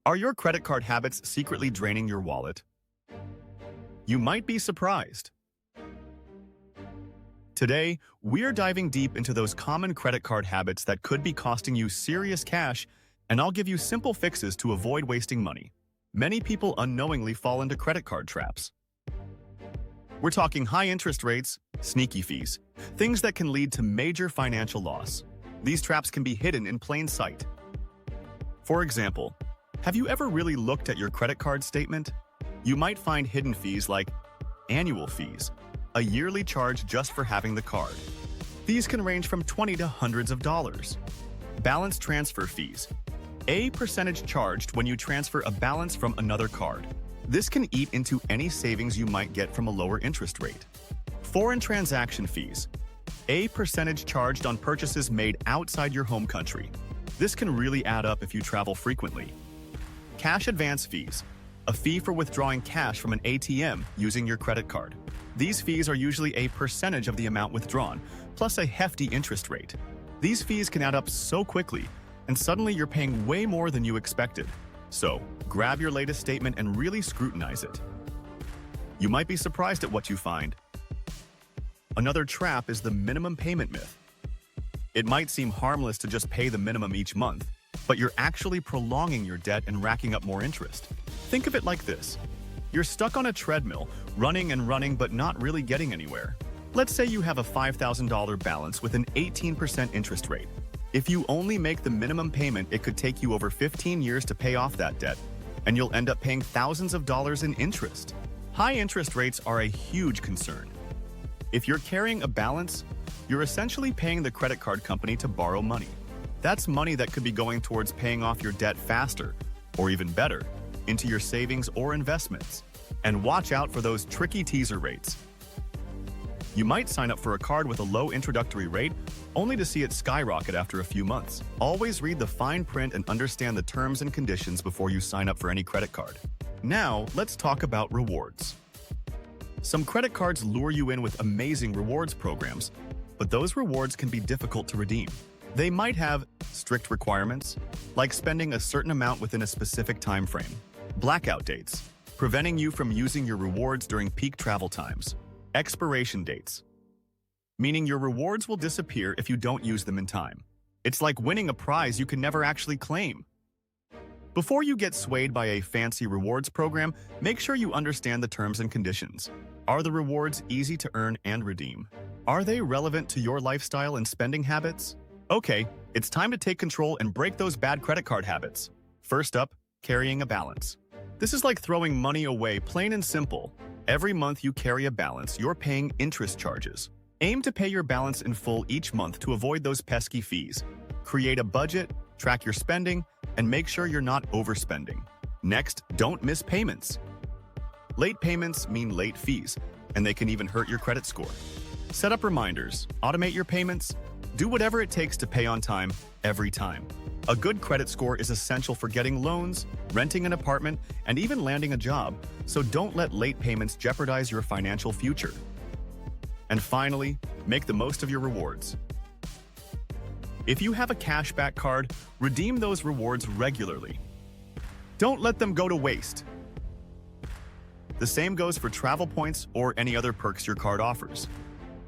Are your credit card habits secretly draining your wallet? You might be surprised. Today, we're diving deep into those common credit card habits that could be costing you serious cash, and I'll give you simple fixes to avoid wasting money. Many people unknowingly fall into credit card traps. We're talking high interest rates, sneaky fees, things that can lead to major financial loss. These traps can be hidden in plain sight. For example, have you ever really looked at your credit card statement? You might find hidden fees like annual fees, a yearly charge just for having the card. These can range from $20 to hundreds of dollars. Balance transfer fees, a percentage charged when you transfer a balance from another card. This can eat into any savings you might get from a lower interest rate. Foreign transaction fees, a percentage charged on purchases made outside your home country. This can really add up if you travel frequently. Cash advance fees, a fee for withdrawing cash from an ATM using your credit card. These fees are usually a percentage of the amount withdrawn, plus a hefty interest rate. These fees can add up so quickly, and suddenly you're paying way more than you expected. So, grab your latest statement and really scrutinize it. You might be surprised at what you find. Another trap is the minimum payment myth. It might seem harmless to just pay the minimum each month, but you're actually prolonging your debt and racking up more interest. Think of it like this. You're stuck on a treadmill, running and running but not really getting anywhere. Let's say you have a $5,000 balance with an 18% interest rate. If you only make the minimum payment, it could take you over 15 years to pay off that debt, and you'll end up paying thousands of dollars in interest. High interest rates are a huge concern. If you're carrying a balance, you're essentially paying the credit card company to borrow money. That's money that could be going towards paying off your debt faster, or even better, into your savings or investments. And watch out for those tricky teaser rates. You might sign up for a card with a low introductory rate, only to see it skyrocket after a few months. Always read the fine print and understand the terms and conditions before you sign up for any credit card. Now, let's talk about rewards. Some credit cards lure you in with amazing rewards programs, but those rewards can be difficult to redeem. They might have strict requirements, like spending a certain amount within a specific time frame, blackout dates, preventing you from using your rewards during peak travel times, expiration dates, meaning your rewards will disappear if you don't use them in time. It's like winning a prize you can never actually claim. Before you get swayed by a fancy rewards program, make sure you understand the terms and conditions. Are the rewards easy to earn and redeem? Are they relevant to your lifestyle and spending habits? Okay, it's time to take control and break those bad credit card habits. First up, carrying a balance. This is like throwing money away, plain and simple. Every month you carry a balance, you're paying interest charges. Aim to pay your balance in full each month to avoid those pesky fees. Create a budget, track your spending, and make sure you're not overspending. Next, don't miss payments. Late payments mean late fees, and they can even hurt your credit score. Set up reminders, automate your payments, do whatever it takes to pay on time, every time. A good credit score is essential for getting loans, renting an apartment, and even landing a job, so don't let late payments jeopardize your financial future. And finally, make the most of your rewards. If you have a cashback card, redeem those rewards regularly. Don't let them go to waste. The same goes for travel points or any other perks your card offers.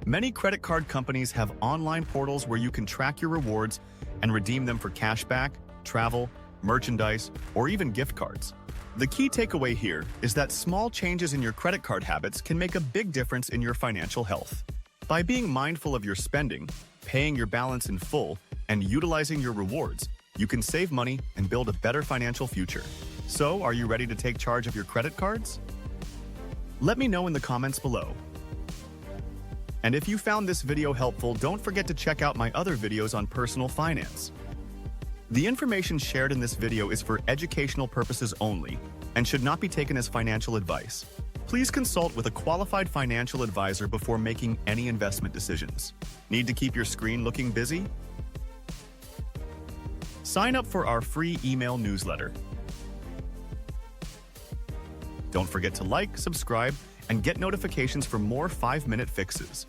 Many credit card companies have online portals where you can track your rewards and redeem them for cashback, travel, merchandise, or even gift cards. The key takeaway here is that small changes in your credit card habits can make a big difference in your financial health. By being mindful of your spending, paying your balance in full, and utilizing your rewards, you can save money and build a better financial future. So, are you ready to take charge of your credit cards? Let me know in the comments below. And if you found this video helpful, don't forget to check out my other videos on personal finance. The information shared in this video is for educational purposes only and should not be taken as financial advice. Please consult with a qualified financial advisor before making any investment decisions. Need to keep your screen looking busy? Sign up for our free email newsletter. Don't forget to like, subscribe, and get notifications for more 5-minute fixes.